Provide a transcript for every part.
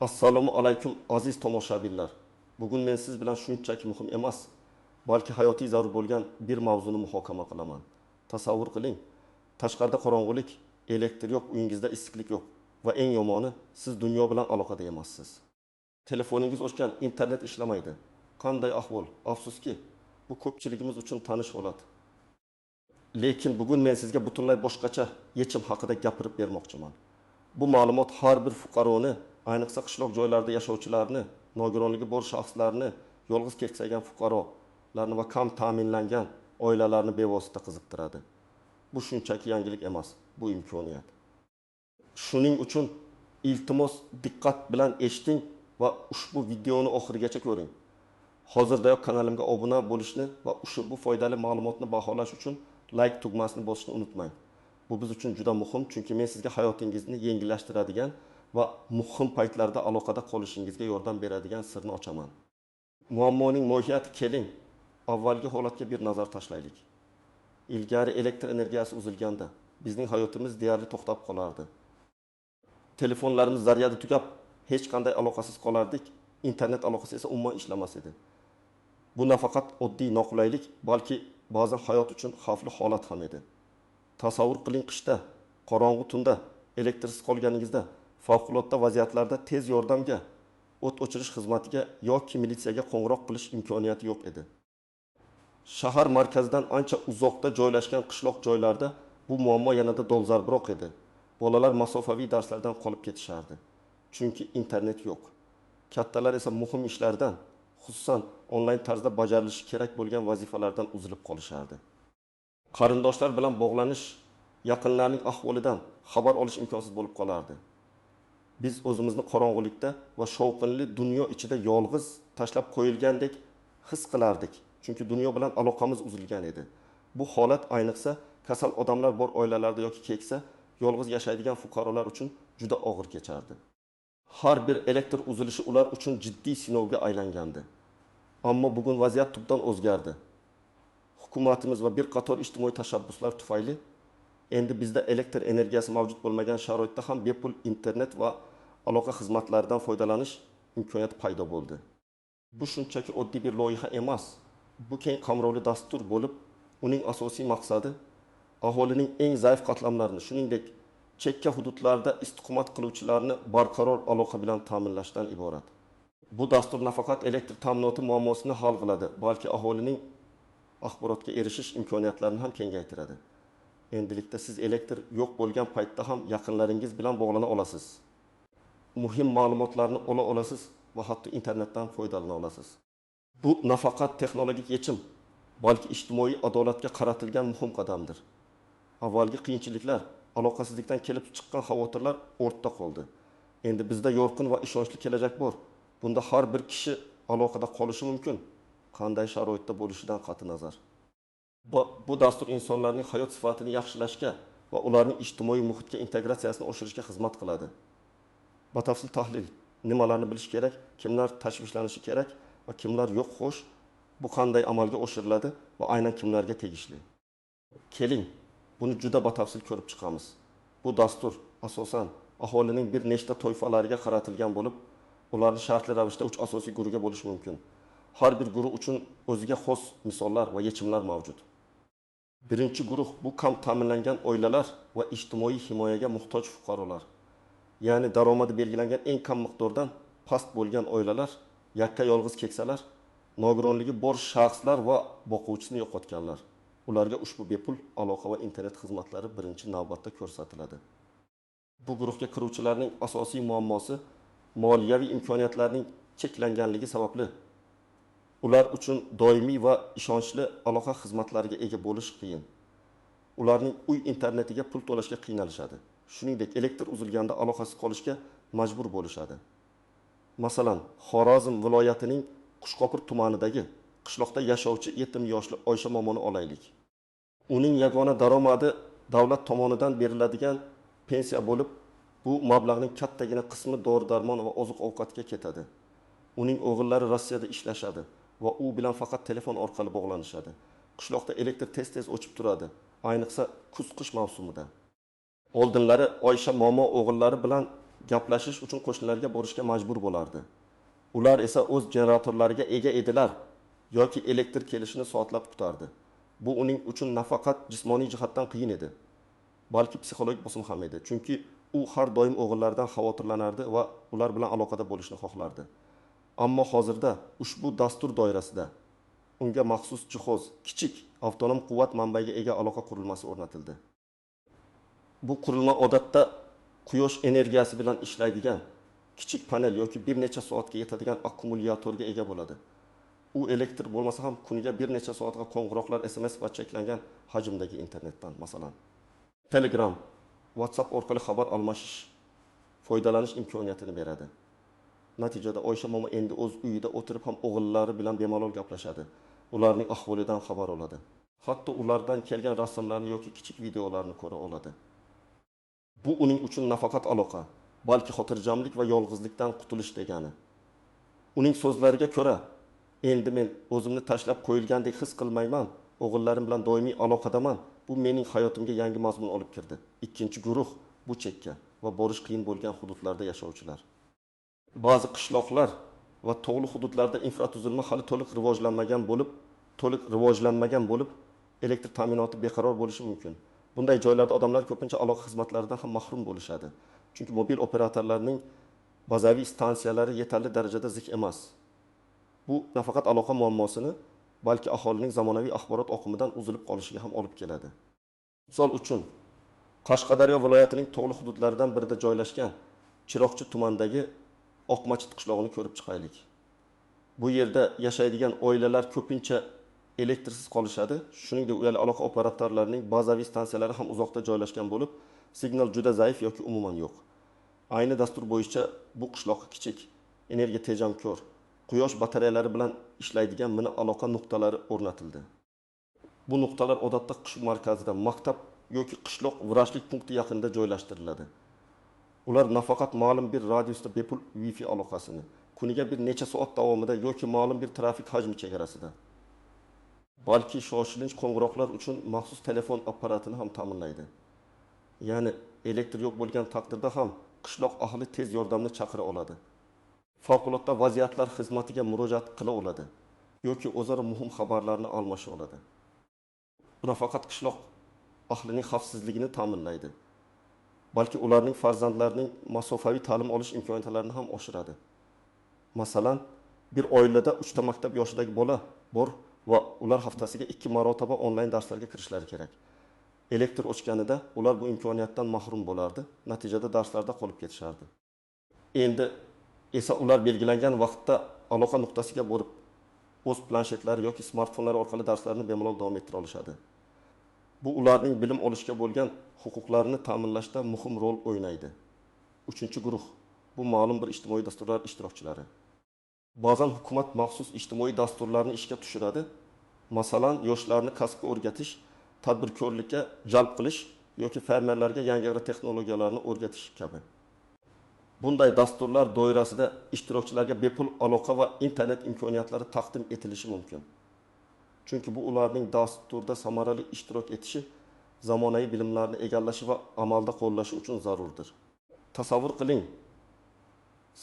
Assalomu alaykum aziz tomoshabinlar. Bugun men siz bilan shunchaki muhim emas, balki hayotiy zarur bo'lgan bir mavzuni muhokama qilaman. Tasavvur qiling, tashqarida qorong'ulik, elektr yo'q, uyingizda issiqlik yo'q va eng yomoni, siz dunyo bilan aloqada emassiz. Telefoningiz o'chgan, internet ishlamaydi. Qanday ahvol? Afsuski, bu ko'pchiligimiz uchun tanish holat. Lekin bugun men sizga butunlay boshqacha yechim haqida gapirib bermoqchiman. Bu ma'lumot har bir fuqaroni, ayniqsa qishloq joylarda yashovchilarni, nogironligi bor shaxslarni, yolg'iz keksagan fuqarolarni va kam ta'minlangan oilalarni bevosita qiziqtiradi. Bu shunchaki yangilik emas, bu imkoniyat. Shuning uchun iltimos diqqat bilan eshiting va ushbu videoni oxirigacha ko'ring. Hozirdayoq kanalimga obuna bo'lishni va ushbu foydali ma'lumotni baholash uchun like tugmasini bosishni unutmang. Bu biz uchun juda muhim, chunki men sizga hayotingizni yengillashtiradigan va muhim paytlarda aloqada qolishingizga yordam beradigan sirni ochaman. Muammoning mohiyati keling, avvalgi holatga bir nazar tashlaylik. Ilgari elektr energiyasi uzilganda bizning hayotimiz deyarli to'xtab qolardi. Telefonlarimiz zaryadi tugab, hech qanday aloqasiz qolardik, internet aloqasi esa umuman ishlamas edi. Bu nafaqat oddiy noqulaylik, balki ba'zan hayot uchun xavfli holat ham edi. Tasavvur qiling, qishda, qorong'u tunda, elektrsiz qolganingizda, favqulodda vaziyatlarda tez yordamga, o't o'chirish xizmatiga yoki militsiyaga qo'ng'iroq qilish imkoniyati yo'q edi. Shahar markazidan ancha uzoqda joylashgan qishloq joylarda bu muammo yanada dolzarbroq edi. Bolalar masofaviy darslardan qolib ketishardi, chunki internet yo'q. Kattalar esa muhim ishlardan, xususan onlayn tarzda bajarilishi kerak bo'lgan vazifalardan uzilib qolishardi. Qarindoshlar bilan bog'lanish, yaqinlarning ahvolidan xabar olish imkonsiz bo'lib qolardi. Biz o'zimizni qorong'ulikda va shovqinli dunyo ichida yolg'iz tashlab qo'yilgandek his qilardik, chunki dunyo bilan aloqamiz uzilgan edi. Bu holat ayniqsa kasal odamlar bor oilalarda yoki keksa, yolg'iz yashaydigan fuqarolar uchun juda og'ir kechardi. Har bir elektr uzilishi ular uchun jiddiy sinovga aylangandi. Ammo bugun vaziyat tubdan o'zgardi. Hukumatimiz va bir qator ijtimoiy tashabbuslar tufayli endi bizda elektr energiyasi mavjud bo'lmagan sharoitda ham bepul internet va aloqa xizmatlaridan foydalanish imkoniyati paydo bo'ldi. Bu shunchaki oddiy bir loyiha emas. Bu keng qamrovli dastur bo'lib, uning asosiy maqsadi aholining eng zaif qatlamlarini, shuningdek chekka hududlarda istiqomat qiluvchilarni barqaror aloqa bilan ta'minlashdan iborat. Bu dastur nafaqat elektr ta'minoti muammosini hal qiladi, balki aholining axborotga erishish imkoniyatlarini ham kengaytiradi. Endilikda siz elektr yo'q bo'lgan paytda ham yaqinlaringiz bilan bog'lana olasiz. Muhim ma'lumotlarni ola olasiz va hatto internetdan foydalana olasiz. Bu nafaqat texnologik yechim, balki ijtimoiy adolatga qaratilgan muhim qadamdir. Avvalgi qiyinchiliklar, aloqasizlikdan kelib chiqqan xavotirlar ortda qoldi. Endi bizda yorqin va ishonchli kelajak bor. Bunda har bir kishi aloqada qolishi mumkin, qanday sharoitda bo'lishidan qat'iy nazar. Bu dastur insonlarning hayot sifatini yaxshilashga va ularning ijtimoiy muhitga integratsiyasini oshirishga xizmat qiladi. Batafsil tahlil, nimalarni bilish kerak, kimlar tashvishlanishi kerak va kimlar yo'q, xo'sh, bu qanday amalga oshiriladi va aynan kimlarga tegishli. Keling, buni juda batafsil ko'rib chiqamiz. Bu dastur asosan aholining bir nechta toifalariga qaratilgan bo'lib, ularni shartli ravishda 3 asosiy guruhga bo'lish mumkin. Har bir guruh uchun o'ziga xos misollar va yechimlar mavjud. Birinchi guruh bu kam ta'minlangan oilalar va ijtimoiy himoyaga muhtoj fuqarolar. Ya'ni daromadi belgilangan eng kam miqdordan past bo'lgan oilalar, yakka yolg'iz keksalar, nogironligi bor shaxslar va boquvchisini yo'qotganlar. Ularga ushbu bepul aloqa va internet xizmatlari birinchi navbatda ko'rsatiladi. Bu guruhga kiruvchilarning asosiy muammosi moliyaviy imkoniyatlarning cheklanganligi sababli. Ular uchun doimiy va ishonchli aloqa xizmatlariga ega bo'lish qiyin. Ularning uy internetiga pul to'lashga qiynalishadi. Shuningdek, elektr uzilganda aloqasiz qolishga majbur bo'lishadi. Masalan, Xorazm viloyatining Qushqo'pir tumanidagi qishloqda yashovchi yetim yoshli Oysha momoni olaylik. Uning yagona daromadi davlat tomonidan beriladigan pensiya bo'lib, bu mablag'ning kattagina qismi dori-darmon va oziq-ovqatga ketadi. Uning o'g'illari Rossiyada ishlashadi va u bilan faqat telefon orqali bog'lanishadi. Qishloqda elektr tez-tez o'chib turadi, ayniqsa kuz-qish mavsumida. Oldinlari Oysha momo o'g'illari bilan gaplashish uchun qo'shnilarga borishga majbur bo'lardi. Ular esa o'z generatorlariga ega edilar yoki elektr kelishini soatlab kutardi. Bu uning uchun nafaqat jismoniy jihatdan qiyin edi, balki psixologik bosim ham edi. Chunki u har doim o'g'illaridan xavotirlanardi va ular bilan aloqada bo'lishni xohlardi. Ammo hozirda ushbu dastur doirasida unga maxsus jihoz, kichik avtonom quvvat manbaiga ega aloqa qurilmasi o'rnatildi. Bu qurilma odatda quyosh energiyasi bilan ishlaydigan kichik panel yoki bir necha soatga yetadigan akkumulyatorga ega bo'ladi. U elektr bo'lmasa ham kuniga bir necha soatga qo'ng'iroqlar, SMS va cheklangan hajmdagi internetdan, masalan, Telegram, WhatsApp orqali xabar almashish, foydalanish imkoniyatini beradi. Natijada Oysha momo endi o'z uyida o'tirib ham o'g'illari bilan bemalol gaplashadi. Ularning ahvolidan xabar oladi. Hatto ulardan kelgan rasmlarni yoki kichik videolarni ko'ra oladi. Bu uning uchun nafaqat aloqa, balki xotirjamlik va yolg'izlikdan qutulish degani. Uning so'zlariga ko'ra, endi men o'zimni tashlab qo'yilgandek his qilmayman, o'g'illarim bilan doimiy aloqadaman. Bu mening hayotimga yangi mazmun olib kirdi. Ikkinchi guruh bu chekka va borish qiyin bo'lgan hududlarda yashovchilar. Ba'zi qishloqlar va tog'li hududlarda infratuzilma hali to'liq rivojlanmagan bo'lib, elektr ta'minoti beqaror bo'lishi mumkin. Bunday joylarda odamlar ko'pincha aloqa xizmatlaridan ham mahrum bo'lishadi. Chunki mobil operatorlarning bazaviy stansiyalari yetarli darajada zik emas. Bu nafaqat aloqa muammosini, balki aholining zamonaviy axborot oqimidan uzilib qolishiga ham olib keladi. Misol uchun, Qashqadaryo viloyatining tog'li hududlaridan birida joylashgan Chiroqchi tumanidagi Oqmachit qishlog'ini ko'rib chiqaylik. Bu yerda yashaydigan oilalar ko'pincha elektrsiz qolishadi. Shuningdek, uyali aloqa operatorlarining bazaviy stansiyalari ham uzoqda joylashgan bo'lib, signal juda zaif yoki umuman yo'q. Ayni dastur bo'yicha bu qishloqqa kichik, energiya tejamkor, quyosh batareyalari bilan ishlaydigan mini aloqa nuqtalari o'rnatildi. Bu nuqtalar odatda qishloq markazida, maktab yoki qishloq vrachlik punkti yaqinida joylashtiriladi. Ular nafaqat ma'lum bir radiusda bepul Wi-Fi aloqasini, kuniga bir necha soat davomida yoki ma'lum bir trafik hajmi chegarasida, balki shoshilinch qo'ng'iroqlar uchun maxsus telefon apparatini ham ta'minlaydi. Ya'ni elektr yo'q bo'lgan taqdirda ham qishloq ahli tez yordamni chaqira oladi. Favqulodda vaziyatlar xizmatiga murojaat qila oladi yoki o'zaro muhim xabarlarni almasha oladi. Bu nafaqat qishloq ahlining xavfsizligini ta'minlaydi, balki ularning farzandlarining masofaviy ta'lim olish imkoniyatlarini ham oshiradi. Masalan, bir oilada 3 ta maktab yoshidagi bola bor va ular haftasiga 2 marotaba onlayn darslarga kirishlari kerak. Elektr o'chganida ular bu imkoniyatdan mahrum bo'lardi, natijada darslarda qolib ketishardi. Endi esa ular belgilangan vaqtda aloqa nuqtasiga borib, o'z planshetlari yoki smartfonlari orqali darslarni bemalol davom ettira olishadi. Bu ularning bilim olishga bo'lgan huquqlarini ta'minlashda muhim rol o'ynaydi. Uchinchi guruh bu ma'lum bir ijtimoiy dasturlar ishtirokchilari. Ba'zan hukumat maxsus ijtimoiy dasturlarni ishga tushiradi. Masalan, yoshlarni kasbga o'rgatish, tadbirkorlikka jalb qilish yoki fermerlarga yangi agrotexnologiyalarni o'rgatish kabi. Bunday dasturlar doirasida ishtirokchilarga bepul aloqa va internet imkoniyatlari taqdim etilishi mumkin. Chunki bu ularning dasturda samarali ishtirok etishi, zamonaviy bilimlarni egallashi va amalda qo'llashi uchun zarurdir. Tasavvur qiling,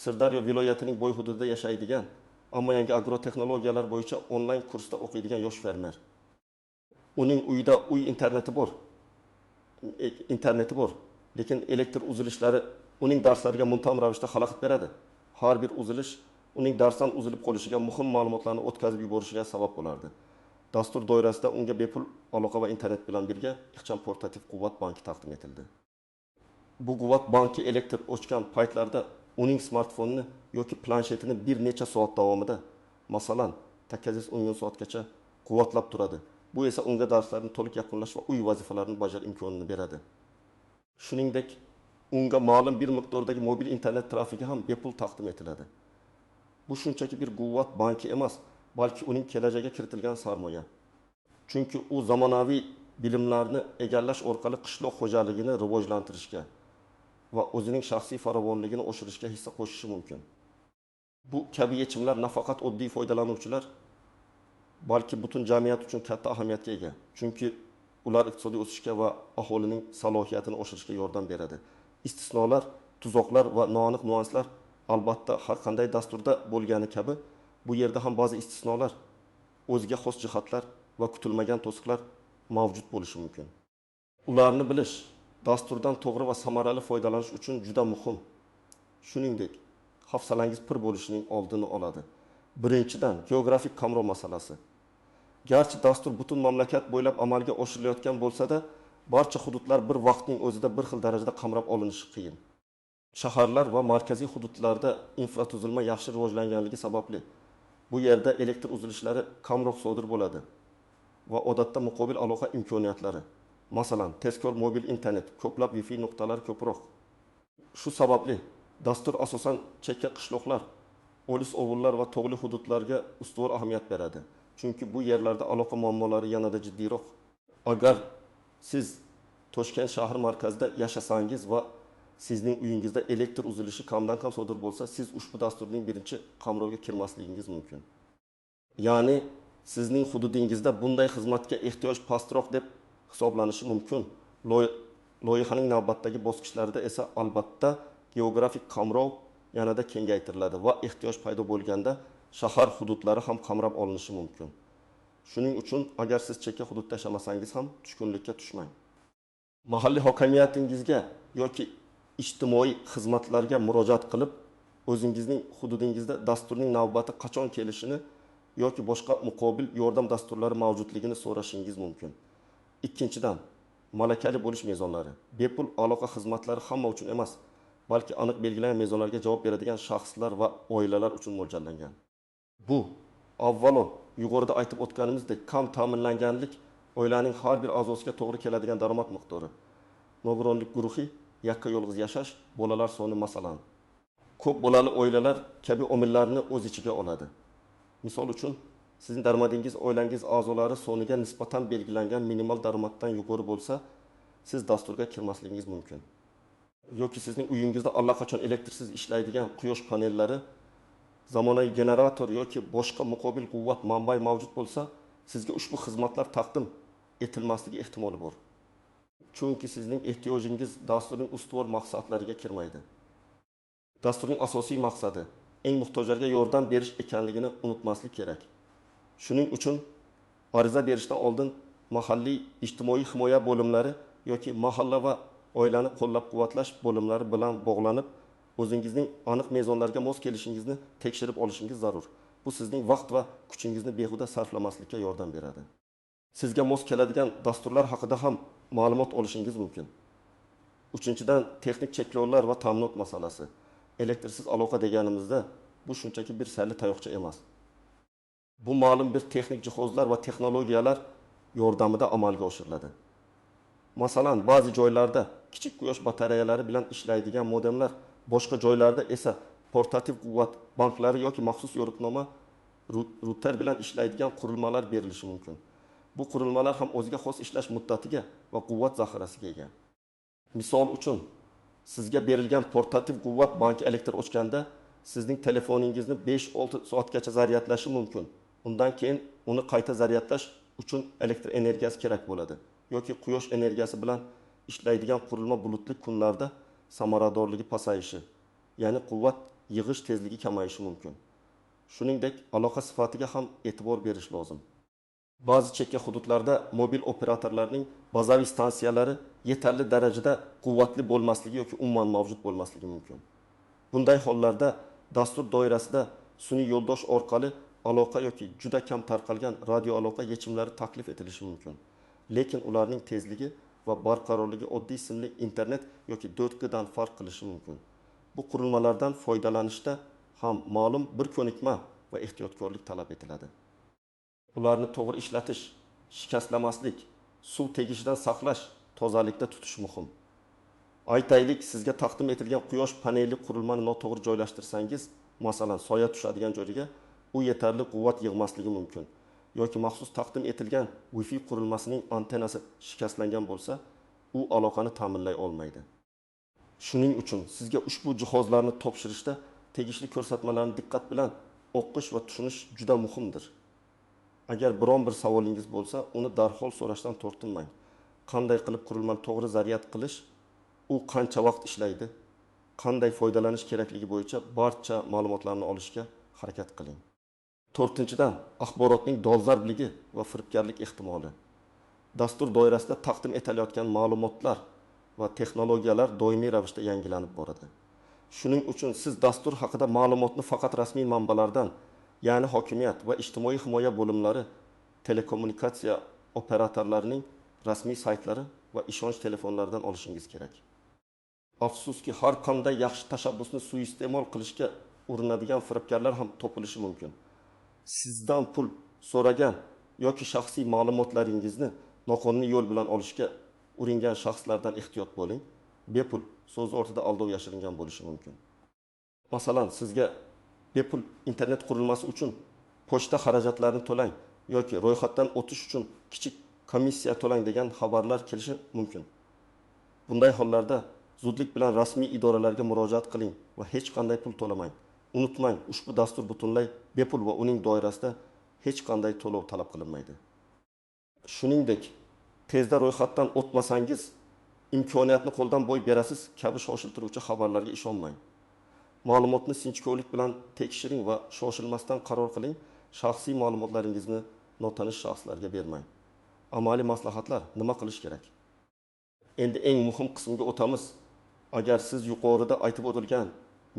Sirdaryo viloyatining bo'y hududida yashaydigan, ammo yangi agrotexnologiyalar bo'yicha onlayn kursda o'qiydigan yosh fermer. Uning uyida interneti bor, lekin elektr uzilishlari uning darslariga muntazam ravishda xalaqit beradi. Har bir uzilish uning darsdan uzilib qolishiga, muhim ma'lumotlarni o'tkazib yuborishiga sabab bo'lardi. Dastur doirasida unga bepul aloqa va internet bilan birga ixcham portativ quvvat banki taqdim etildi. Bu quvvat banki elektr o'chgan paytlarda uning smartfonini yoki planshetini bir necha soat davomida, masalan, 8-10 soatgacha quvvatlab turadi. Bu esa unga darslarni to'liq yakunlash va uy vazifalarini bajarish imkonini beradi. Shuningdek, unga ma'lum bir miqdordagi mobil internet trafigi ham bepul taqdim etiladi. Bu shunchaki bir quvvat banki emas, balki uning kelajagiga kiritilgan sarmoya. Chunki u zamonaviy bilimlarni egallash orqali qishloq xo'jaligini rivojlantirishga va o'zining shaxsiy farovonligini oshirishga hissa qo'shishi mumkin. Bu kabi yechimlar nafaqat oddiy foydalanuvchilar, balki butun jamiyat uchun katta ahamiyatga ega. Chunki ular iqtisodiy o'sishga va aholining salohiyatini oshirishga yordam beradi. Istisnolar tuzoqlar va noaniq nuanslar albatta har qanday dasturda bo'lgani kabi bu yerda ham ba'zi istisnolar, o'ziga xos jihatlar va kutilmagan to'siqlar mavjud bo'lishi mumkin. Ularni bilish dasturdan to'g'ri va samarali foydalanish uchun juda muhim. Shuningdek, hafsalangiz pir bo'lishining oldini oladi. Birinchidan, geografik qamrov masalasi. Garchi dastur butun mamlakat bo'ylab amalga oshirilayotgan bo'lsa-da, barcha hududlar bir vaqtning o'zida bir xil darajada qamrab olinishi qiyin. Shaharlar va markaziy hududlarda infratuzilma yaxshi rivojlanganligi sababli bu yerda elektr uzilishlari kamroq sodir bo'ladi va odatda muqobil aloqa imkoniyatlari, masalan, tezkor mobil internet, ko'plab Wi-Fi nuqtalari ko'proq. Shu sababli dastur asosan chekka qishloqlar, olis ovullar va tog'li hududlarga ustuvor ahamiyat beradi. Chunki bu yerlarda aloqa muammolari yanada jiddiyroq. Agar siz Toshkent shahar markazida yashasangiz va sizning uyingizda elektr uzilishi kamdan kam sodir bo'lsa, siz ushbu dasturning birinchi qamrovga kirmasligingiz mumkin. Ya'ni sizning hududingizda bunday xizmatga ehtiyoj pastroq deb hisoblanishi mumkin. Loyihaning navbatdagi bosqichlarida esa albatta geografik qamrov yanada kengaytiriladi va ehtiyoj paydo bo'lganda shahar hududlari ham qamrab olinishi mumkin. Shuning uchun agar siz chekka hududda yashamasangiz ham tushkunlikka tushmang. Mahalliy hokimiyatingizga yoki ijtimoiy xizmatlarga murojaat qilib, o'zingizning hududingizda dasturning navbati qachon kelishini yoki boshqa muqobil yordam dasturlari mavjudligini so'rashingiz mumkin. Ikkinchidan, malakali bo'lish mezonlari. Bepul aloqa xizmatlari hamma uchun emas, balki aniq belgilangan mezonlarga javob beradigan shaxslar va oilalar uchun mo'ljallangan. Bu avvalo yuqorida aytib o'tganimizdek kam ta'minlanganlik oilaning har bir a'zosiga to'g'ri keladigan daromad miqdori. Nogironlik guruhi, yakka yolg'iz yashash, bolalar soni masalan. Ko'p bolali oilalar kabi omillarni o'z ichiga oladi. Misol uchun, sizning daromadingiz oilangiz a'zolari soniga nisbatan belgilangan minimal daromaddan yuqori bo'lsa, siz dasturga kirmasligingiz mumkin. Yoki sizning uyingizda allaqachon elektrsiz ishlaydigan quyosh panellari, zamonaviy generator yoki boshqa muqobil quvvat manbai mavjud bo'lsa, sizga ushbu xizmatlar taqdim etilmasligi ehtimoli bor. Chunki sizning ehtiyojingiz dasturning ustuvor maqsadlariga kirmaydi. Dasturning asosiy maqsadi eng muhtojlarga yordam berish ekanligini unutmaslik kerak. Shuning uchun ariza berishdan oldin mahalliy ijtimoiy himoya bo'limlari yoki mahalla va oilani qo'llab-quvvatlash bo'limlari bilan bog'lanib, o'zingizning aniq mezonlarga mos kelishingizni tekshirib olishingiz zarur. Bu sizning vaqt va kuchingizni behuda sarflamaslikka yordam beradi. Sizga mos keladigan dasturlar haqida ham ma'lumot olishingiz mumkin. Uchinchidan, texnik cheklovlar va ta'minot masalasi. Elektrsiz aloqa deganimizda bu shunchaki bir salli tayoqcha emas. Bu ma'lum bir texnik jihozlar va texnologiyalar yordamida amalga oshiriladi. Masalan, ba'zi joylarda kichik quyosh batareyalari bilan ishlaydigan modemlar, boshqa joylarda esa portativ quvvat banklari yoki maxsus yo'riqnoma router bilan ishlaydigan qurilmalar berilishi mumkin. Bu qurilmalar ham o'ziga xos ishlash muddatiga va quvvat zaxirasiga ega. Misol uchun, sizga berilgan portativ quvvat banki elektr o'chganda sizning telefoningizni 5-6 soatgacha zaryadlashi mumkin. Undan keyin uni qayta zaryadlash uchun elektr energiyasi kerak bo'ladi. Yoki quyosh energiyasi bilan ishlaydigan qurilma bulutli kunlarda samaradorligi pasayishi, ya'ni quvvat yig'ish tezligi kamayishi mumkin. Shuningdek, aloqa sifatiga ham e'tibor berish lozim. Ba'zi chekka hududlarda mobil operatorlarning bazaviy stansiyalari yetarli darajada quvvatli bo'lmasligi yoki umuman mavjud bo'lmasligi mumkin. Bunday hollarda dastur doirasida sun'iy yo'ldosh orqali aloqa yoki juda kam tarqalgan radio aloqa yechimlari taklif etilishi mumkin. Lekin ularning tezligi va barqarorligi oddiy simli internet yoki 4G dan farq qilishi mumkin. Bu qurilmalardan foydalanishda ham ma'lum bir ko'nikma va ehtiyotkorlik talab etiladi. Ularni to'g'ri ishlatish, shikastlamaslik, suv tegishidan saqlash, tozalikda tutish muhim. Aytaylik, sizga taqdim etilgan quyosh paneli qurilmani noto'g'ri joylashtirsangiz, masalan, soya tushadigan joyga, u yetarli quvvat yig'masligi mumkin. Yoki maxsus taqdim etilgan Wi-Fi qurilmasining antennasi shikastlangan bo'lsa, u aloqani ta'minlay olmaydi. Shuning uchun sizga ushbu jihozlarni topshirishda tegishli ko'rsatmalarni diqqat bilan o'qish va tushunish juda muhimdir. Agar biron bir savolingiz bo'lsa, uni darhol so'rashdan tortinmang. Qanday qilib qurilmani to'g'ri zaryad qilish, u qancha vaqt ishlaydi, qanday foydalanish kerakligi bo'yicha barcha ma'lumotlarni olishga harakat qiling. 4-dan axborotning dolzarbligi va firibgarlik ehtimoli. Dastur doirasida taqdim etilayotgan ma'lumotlar va texnologiyalar doimiy ravishda yangilanib boradi. Shuning uchun siz dastur haqida ma'lumotni faqat rasmiy manbalardan, ya'ni hokimiyat va ijtimoiy himoya bo'limlari, telekommunikatsiya operatorlarining rasmiy saytlari va ishonch telefonlaridan olishingiz kerak. Afsuski, har qanday yaxshi tashabbusni suiiste'mol qilishga urinadigan firibgarlar ham topilishi mumkin. Sizdan pul so'ragan yoki shaxsiy ma'lumotlaringizni noqonuniy yo'l bilan olishga uringan shaxslardan ehtiyot bo'ling. Bepul so'z ortida aldov yashiringan bo'lishi mumkin. Masalan, sizga bepul internet qurilmasi uchun pochta xarajatlarini to'lang yoki ro'yxatdan o'tish uchun kichik komissiya to'lang degan xabarlar kelishi mumkin. Bunday hollarda zudlik bilan rasmiy idoralarga murojaat qiling va hech qanday pul to'lamang. Unutmang, ushbu dastur butunlay bepul va uning doirasida hech qanday to'lov talab qilinmaydi. Shuningdek, tezda ro'yxatdan o'tmasangiz imkoniyatni qo'ldan boy berasiz kabi shoshiltiruvchi xabarlarga ishonmang. Ma'lumotni sinchkovlik bilan tekshiring va shoshilmasdan qaror qiling. Shaxsiy ma'lumotlaringizni notanish shaxslarga bermang. Amaliy maslahatlar: nima qilish kerak? Endi eng muhim qismga o'tamiz. Agar siz yuqorida aytib o'tilgan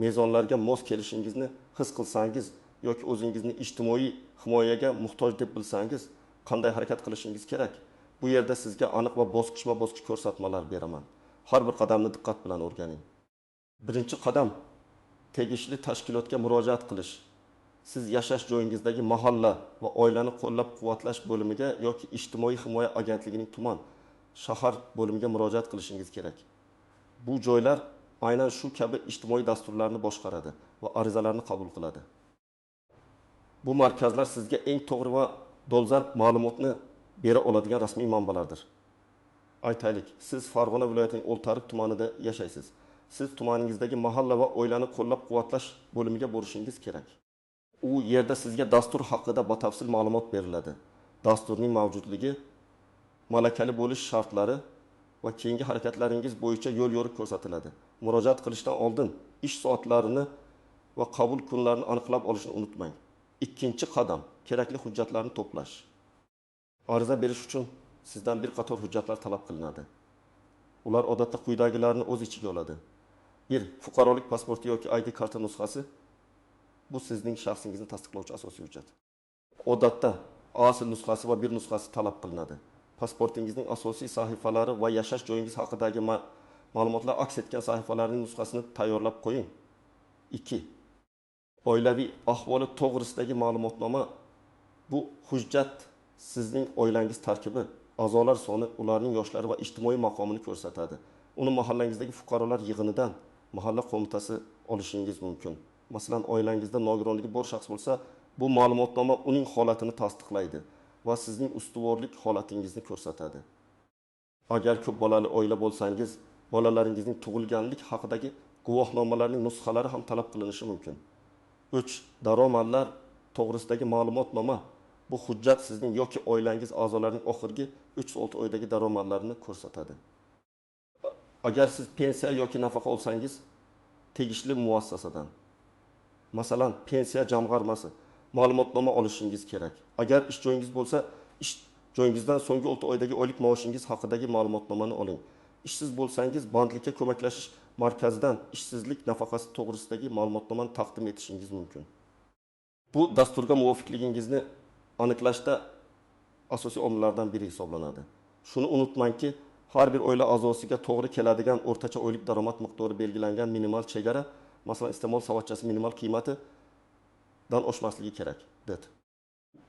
mezonlarga mos kelishingizni his qilsangiz yoki o'zingizni ijtimoiy himoyaga muhtoj deb bilsangiz, qanday harakat qilishingiz kerak? Bu yerda sizga aniq va bosqichma-bosqich ko'rsatmalar beraman. Har bir qadamni diqqat bilan o'rganing. Birinchi qadam: tegishli tashkilotga murojaat qilish. Siz yashash joyingizdagi mahalla va oilani qo'llab-quvvatlash bo'limiga yoki ijtimoiy himoya agentligining tuman, shahar bo'limiga murojaat qilishingiz kerak. Bu joylar aynan shu kabi ijtimoiy dasturlarni boshqaradi va arizalarni qabul qiladi. Bu markazlar sizga eng to'g'ri va dolzarb ma'lumotni bera oladigan rasmiy manbalardir. Aytaylik, siz Farg'ona viloyatining Oltiariq tumanida yashaysiz. Siz tumaningizdagi mahalla va oilani qo'llab-quvvatlash bo'limiga borishingiz kerak. U yerda sizga dastur haqida batafsil ma'lumot beriladi. Dasturning mavjudligi, malakali bo'lish shartlari va keyingi harakatlaringiz bo'yicha yo'l yo'riq ko'rsatiladi. Murojaat qilishdan oldin ish soatlarini va qabul kunlarini aniqlab olishni unutmang. Ikkinchi qadam: kerakli hujjatlarni to'plash. Ariza berish uchun sizdan bir qator hujjatlar talab qilinadi. Ular odatda quyidagilarni o'z ichiga oladi. 1. Fuqarolik pasporti yoki ID karta nusxasi. Bu sizning shaxsingizni tasdiqlovchi asosiy hujjat. Odatda asl nusxasi va bir nusxasi talab qilinadi. Pasportingizning asosiy sahifalari va yashash joyingiz haqidagi ma'lumotlar aks etgan sahifalarning nusxasini tayyorlab qo'ying. 2. Oilaviy ahvoli to'g'risidagi ma'lumotnoma. Bu hujjat sizning oilangiz tarkibi, a'zolar soni, ularning yoshlari va ijtimoiy maqomini ko'rsatadi. Uni mahallangizdagi fuqarolar yig'inidan, mahalla qo'mitasi olishingiz mumkin. Masalan, oilangizda nogironligi bor shaxs bo'lsa, bu ma'lumotnoma uning holatini tasdiqlaydi va sizning ustuvorlik holatingizni ko'rsatadi. Agar ko'p bolali oila bo'lsangiz, bolalaringizning tug'ilganlik haqidagi guvohnomalarning nusxalari ham talab qilinishi mumkin. 3. Daromadlar to'g'risidagi ma'lumotnoma. Bu hujjat sizning yoki oilangiz a'zolarining oxirgi 3-6 oydagi daromadlarini ko'rsatadi. Agar siz pensiya yoki nafaqa olsangiz, tegishli muassasadan, masalan, pensiya jamg'armasi ma'lumotnoma olishingiz kerak. Agar ish joyingiz bo'lsa, ish joyingizdan so'nggi 6 oydagi oylik maoshingiz haqidagi ma'lumotnomani oling. Ishsiz bo'lsangiz, bandlikka ko'maklashish markazidan ishsizlik nafaqasi to'g'risidagi ma'lumotnomani taqdim etishingiz mumkin. Bu dasturga muvofiqligingizni aniqlashda asosiy omillardan biri hisoblanadi. Shuni unutmangki, har bir oila a'zosiga to'g'ri keladigan o'rtacha oylik daromad miqdori belgilangan minimal chegara, masalan, iste'mol savatchasi minimal qiymatidan oshmasligi kerak, dedi.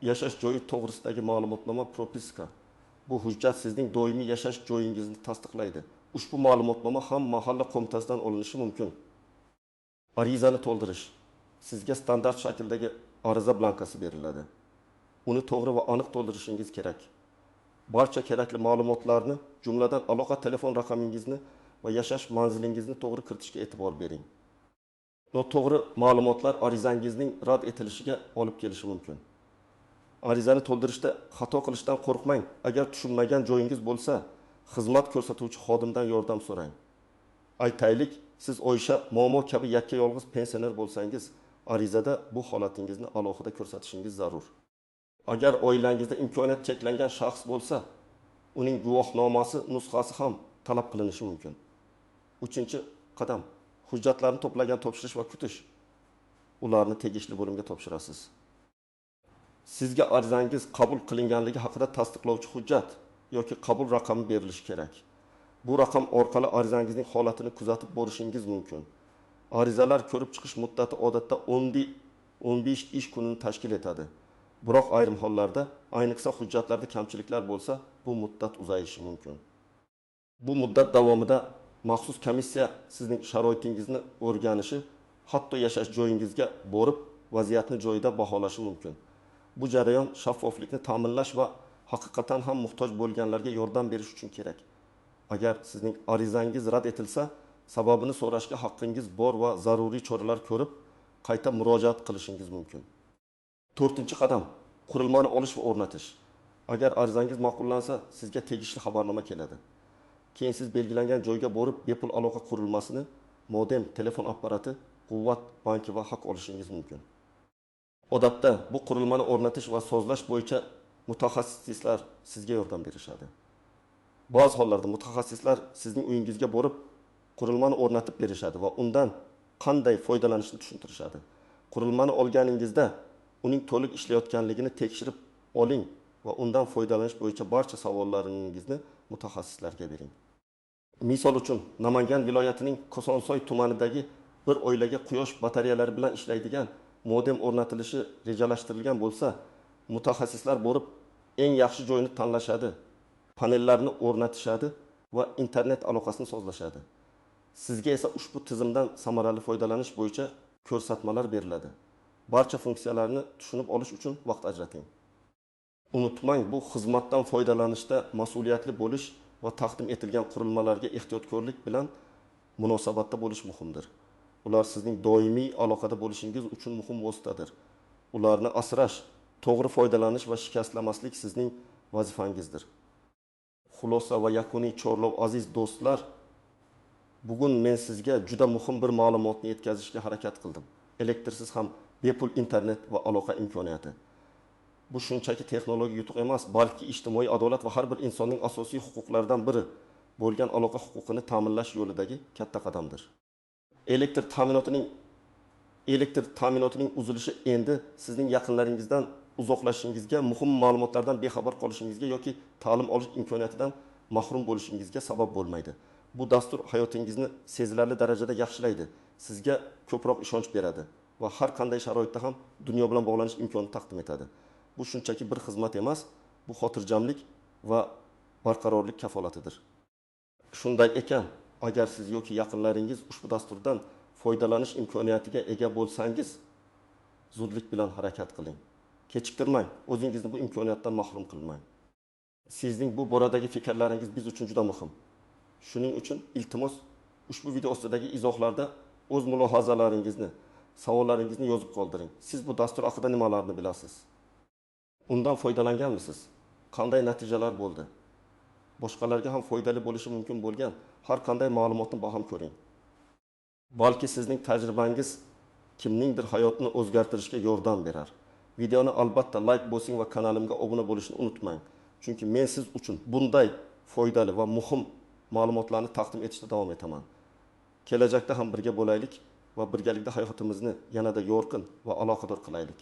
Yashash joyi to'g'risidagi ma'lumotnoma propiska. Bu hujjat sizning doimiy yashash joyingizni tasdiqlaydi. Ushbu ma'lumotnoma ham mahalla qo'mitasidan olinishi mumkin. Arizani to'ldirish. Sizga standart shakldagi ariza blankasi beriladi. Uni to'g'ri va aniq to'ldirishingiz kerak. Barcha kerakli ma'lumotlarni, jumladan aloqa telefon raqamingizni va yashash manzilingizni to'g'ri kiritishga e'tibor bering. Noto'g'ri ma'lumotlar arizangizning rad etilishiga olib kelishi mumkin. Arizani to'ldirishda xato qilishdan qo'rqmang. Agar tushunmagan joyingiz bo'lsa, xizmat ko'rsatuvchi xodimdan yordam so'rang. Aytaylik, siz Oysha Momo kabi yakka yolg'iz pensioner bo'lsangiz, arizada bu holatingizni alohida ko'rsatishingiz zarur. Agar oilangizda imkoniyat cheklangan shaxs bo'lsa, uning guvohnomasi nusxasi ham talab qilinishi mumkin. 3-qadam, hujjatlarni to'plagan topshirish va kutish. Ularni tegishli bo'limga topshirasiz. Sizga arizangiz qabul qilinganligi haqida tasdiqlovchi hujjat yoki qabul raqami berilishi kerak. Bu raqam orqali arizangizning holatini kuzatib borishingiz mumkin. Arizalar ko'rib chiqish muddati odatda 10-15 ish kunini tashkil etadi. Biroq ayrim hollarda, ayniqsa hujjatlarda kamchiliklar bo'lsa, bu muddat uzayishi mumkin. Bu muddat davomida maxsus komissiya sizning sharoitingizni o'rganishi, hatto yashash joyingizga borib, vaziyatni joyida baholashi mumkin. Bu jarayon shaffoflikni ta'minlash va haqiqatan ham muhtoj bo'lganlarga yordam berish uchun kerak. Agar sizning arizangiz rad etilsa, sababini so'rashga haqqingiz bor va zaruriy choralar ko'rib, qayta murojaat qilishingiz mumkin. 4-qadam, qurilmani olish va o'rnatish. Agar arizangiz ma'qullansa, sizga tegishli xabarnoma keladi. Keyin siz belgilangan joyga borib, bepul aloqa qurilmasini, modem, telefon apparati, quvvat banki va haq olishingiz mumkin. Odatda bu qurilmani o'rnatish va sozlash bo'yicha mutaxassislar sizga yordam berishadi. Ba'zi hollarda mutaxassislar sizning uyingizga borib, qurilmani o'rnatib berishadi va undan qanday foydalanishni tushuntirishadi. Qurilmani olganingizda uning to'liq ishlayotganligini tekshirib oling va undan foydalanish bo'yicha barcha savollaringizni mutaxassislarga bering. Misol uchun, Namangan viloyatining Kosonsoy tumanidagi bir oilaga quyosh batareyalari bilan ishlaydigan modem o'rnatilishi rejalashtirilgan bo'lsa, mutaxassislar borib eng yaxshi joyni tanlashadi, panellarni o'rnatishadi va internet aloqasini sozlashadi. Sizga esa ushbu tizimdan samarali foydalanish bo'yicha ko'rsatmalar beriladi. Barcha funksiyalarni tushunib olish uchun vaqt ajrating. Unutmang, bu xizmatdan foydalanishda mas'uliyatli bo'lish va taqdim etilgan qurilmalarga ehtiyotkorlik bilan munosabatda bo'lish muhimdir. Ular sizning doimiy aloqada bo'lishingiz uchun muhim vositadir. Ularni asrash, to'g'ri foydalanish va shikastlamaslik sizning vazifangizdir. Xulosa va yakuniy chorlov aziz do'stlar, bugun men sizga juda muhim bir ma'lumotni yetkazishga harakat qildim. Elektrsiz ham bepul internet va aloqa imkoniyati. Bu shunchaki texnologik yutuq emas, balki ijtimoiy adolat va har bir insonning asosiy huquqlaridan biri bo'lgan aloqa huquqini ta'minlash yo'lidagi katta qadamdir. Elektr ta'minotining uzilishi endi sizning yaqinlaringizdan uzoqlashishingizga, muhim ma'lumotlardan bexabar qolishingizga yoki ta'lim olish imkoniyatidan mahrum bo'lishingizga sabab bo'lmaydi. Bu dastur hayotingizni sezilarli darajada yaxshilaydi, sizga ko'proq ishonch beradi va har qanday sharoitda ham dunyo bilan bog'lanish imkonini taqdim etadi. Bu shunchaki bir xizmat emas, bu xotirjamlik va barqarorlik kafolatidir. Shunday ekan, agar siz yoki yaqinlaringiz ushbu dasturdan foydalanish imkoniyatiga ega bo'lsangiz, zudlik bilan harakat qiling. Kechiktirmang, o'zingizni bu imkoniyatdan mahrum qilmang. Sizning bu boradagi fikrlaringiz biz uchun juda muhim. Shuning uchun iltimos ushbu video ostidagi izohlarda o'z mulohazalaringizni, savollaringizni yozib qoldiring. Siz bu dastur haqida nimalarni bilasiz? Undan foydalanganmisiz? Qanday natijalar bo'ldi? Boshqalarga ham foydali bo'lishi mumkin bo'lgan har qanday ma'lumotni baham ko'ring. Balki sizning tajribangiz kimningdir hayotini o'zgartirishga yordam berar. Videoni albatta like bosing va kanalimga obuna bo'lishni unutmang. Chunki men siz uchun bunday foydali va muhim ma'lumotlarni taqdim etishda davom etaman. Kelajakda ham birga bo'laylik va birgalikda hayotimizni yanada yorqin va aloqador qilaylik.